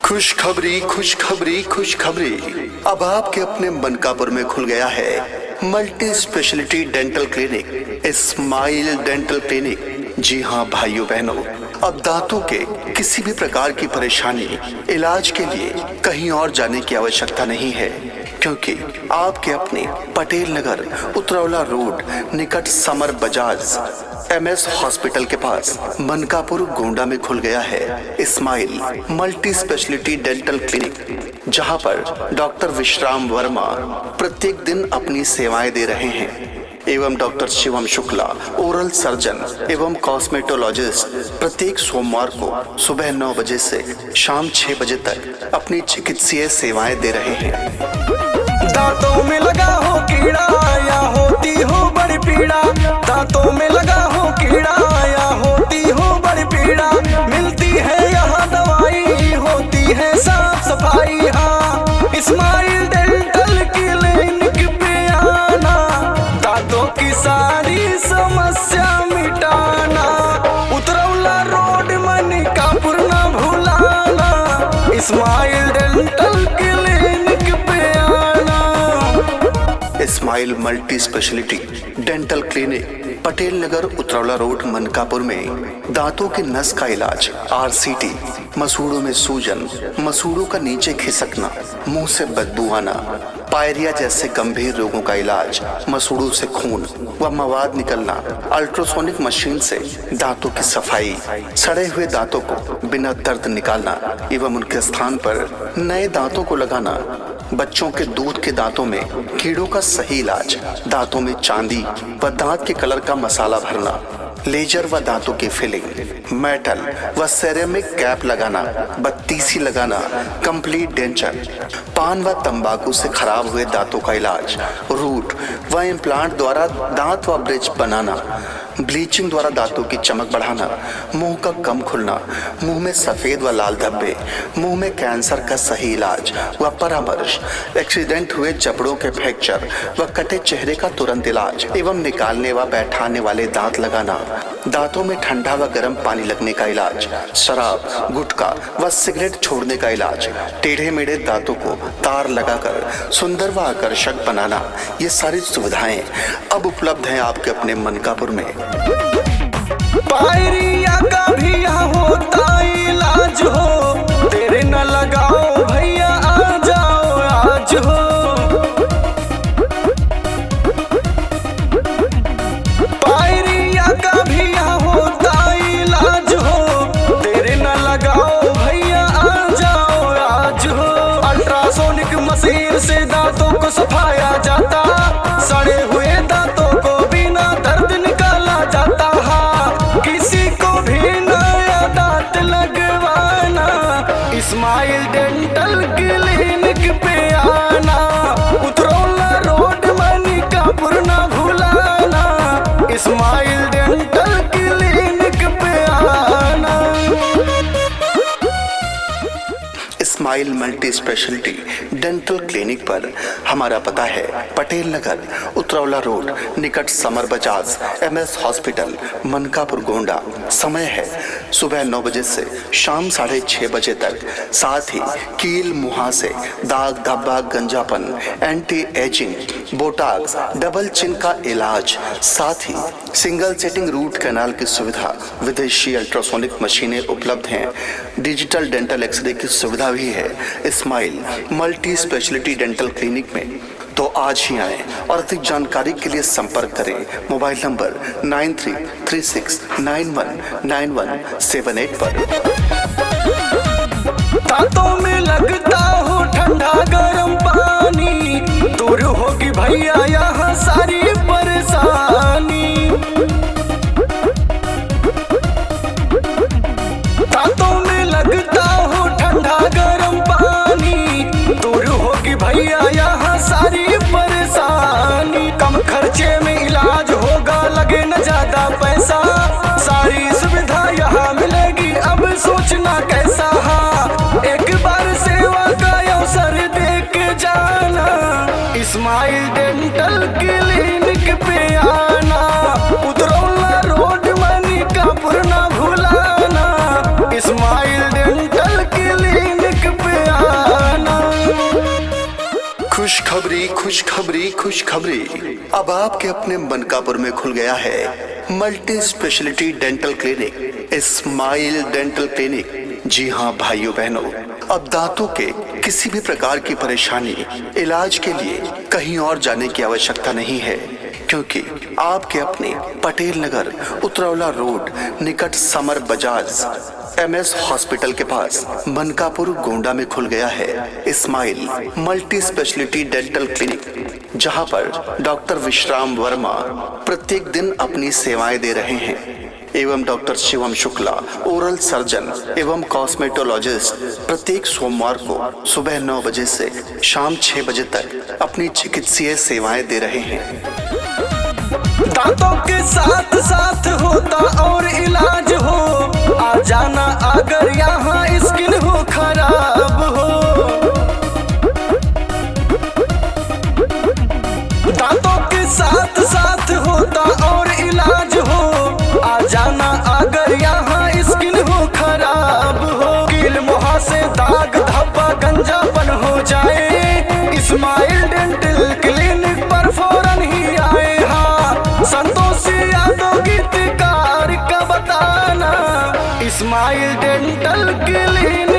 खुशखबरी खुशखबरी खुशखबरी। अब आपके अपने मनकापुर में खुल गया है multi speciality dental clinic, smile dental clinic. जी हाँ भाइयों बहनों, अब दांतों के किसी भी प्रकार की परेशानी इलाज के लिए कहीं और जाने की आवश्यकता नहीं है, क्योंकि आपके अपने पटेल नगर उतरौला रोड निकट समर बजाज MS हॉस्पिटल के पास मनकापुर गोंडा में खुल गया है smile multi speciality dental clinic, जहां पर डॉक्टर विश्राम वर्मा प्रत्येक दिन अपनी सेवाएं दे रहे हैं एवं doctor Shivam Shukla oral surgeon एवं कॉस्मेटोलॉजिस्ट प्रत्येक सोमवार को सुबह 9 बजे से शाम 6 बजे तक अपनी चिकित्सीय सेवाएं दे रहे हैं। दांतों में लगा हो कीड़ा या होती हो बड़ी पीड़ा, दांतों में लगा हो कीड़ा या होती हो बड़ी पीड़ा, मिलती है यहाँ दवाई, होती है साफ सफाई। हाँ, स्माइल डेंटल क्लिनिक पे आना, दांतों की सारी समस्या मिटाना। उतरौला रोड मनकापुर ना भुलाना, स्माइल डेंटल क्लिनिक पे आना। Smile multi speciality dental clinic Patel Nagar Utraula road Mankapur में दांतों के नस का इलाज, RCT, मसूड़ों में सूजन, मसूड़ों का नीचे खिसकना, मुंह से बदबू आना, पायरिया जैसे गंभीर रोगों का इलाज, मसूड़ों से खून व मवाद निकलना, अल्ट्रासोनिक मशीन से दांतों की सफाई, सड़े हुए दांतों को बिना दर्द निकालना एवं उनके स्थान पर नए दांतों को लगाना, बच्चों के दूध के दांतों में कीड़ों का सही इलाज, दांतों में चांदी व दांत के कलर का मसाला भरना, लेजर व दांतों की फिलिंग, मेटल व सेरेमिक कैप लगाना, बत्तीसी लगाना, कंप्लीट डेंचर, पान व तंबाकू से खराब हुए दांतों का इलाज, रूट व इम्प्लांट द्वारा दांत व ब्रिज बनाना, ब्लीचिंग द्वारा दांतों की चमक बढ़ाना, मुंह का कम खुलना, मुंह में सफेद व लाल धब्बे, मुंह में कैंसर का सही इलाज व परामर्श, एक्सीडेंट हुए जबड़ों के फ्रैक्चर व कटे चेहरे का तुरंत इलाज एवं निकालने व बैठाने वाले दांत लगाना, दांतों में ठंडा व गर्म पानी लगने का इलाज, शराब, गुटखा व सिगरेट छोड़ने का इलाज, टेढ़े मेढ़े दांतों को तार लगाकर सुंदर व आकर्षक बनाना, ये सारी सुविधाएं अब उपलब्ध हैं आपके अपने मनकापुर में। पायरिया का भी यहाँ होता इलाज हो, तेरे न लगाओ भैया आ जाओ आज हो। पायरिया का भी यहाँ होता इलाज हो, तेरे न लगाओ भैया आ जाओ आज हो। अल्ट्रासोनिक मशीन से दांतों को सफाया जाता, सड़े हुए दांतों को बिना दर्द निकाला जाता। किसी को भी नया दांत लगवाना, स्माइल डेंटल क्लिनिक पे आना। उतरौला रोड मनकापुर ना भुलाना, स्माइल डेंटल क्लिनिक पे आना। Smile multi speciality dental clinic पर हमारा पता है पटेल नगर उतरौला रोड निकट summer Bajaj MS hospital Mankapur Gonda. समय है सुबह 9 बजे से शाम 6:30 बजे तक। साथ ही कील मुहासे, दाग धब्बा, गंजापन, एंटी एजिंग, बोटाक्स, डबल चिन का इलाज, साथ ही सिंगल सेटिंग रूट कैनाल की सुविधा, विदेशी अल्ट्रासोनिक मशीनें उपलब्ध हैं, डिजिटल डेंटल एक्सरे की सुविधा भी है smile multi speciality dental clinic में। तो आज ही आएं और अधिक जानकारी के लिए संपर्क करें मोबाइल नंबर 9336919178 पर। दांतों में लगता हो ठंडा गरम पानी, दूर होगी भैया यहाँ सारी परेशानी। दांतों में लगता हो ठंडा गरम पानी, दूर होगी भैया यहाँ सारी परेशानी। कम खर्चे में इलाज होगा, लगे न ज्यादा पैसा, सारी सुविधा यहाँ मिलेगी, अब सोचना कैसा। हाँ, एक बार सेवा का अवसर देख जाना, स्माइल डेंटल क्लिनिक पे आना। उतरौला रोड मनकापुर ना भुलाना, स्माइल डेंटल क्लिनिक खुशखबरी। अब आपके अपने मनकापुर में खुल गया है multi speciality dental clinic, smile dental clinic. जी हाँ भाइयों बहनों, अब दांतों के किसी भी प्रकार की परेशानी इलाज के लिए कहीं और जाने की आवश्यकता नहीं है, क्योंकि आपके अपने पटेल नगर उतरौला रोड निकट समर बजाज MS हॉस्पिटल के पास मनकापुर गोंडा में खुल गया है smile multi speciality dental clinic, जहां पर डॉक्टर विश्राम वर्मा प्रत्येक दिन अपनी सेवाएं दे रहे हैं एवं doctor Shivam Shukla oral surgeon एवं कॉस्मेटोलॉजिस्ट प्रत्येक सोमवार को सुबह 9 बजे से शाम 6 बजे तक अपनी चिकित्सीय सेवाएं दे रहे हैं। दांतों के साथ साथ होता और इलाज हो, आ जाना अगर यहाँ स्किन हो खराब हो। दांतों के साथ साथ होता और इलाज हो, आ जाना अगर यहाँ स्किन हो खराब हो। कील मुहासे दाग धब्बा गंजापन हो जाए, स्माइल डेंटल क्लिनिक पर फौरन ही आए। हाँ, संतोष यादव गीतकार का बताना, स्माइल डेंटल क्लिनिक।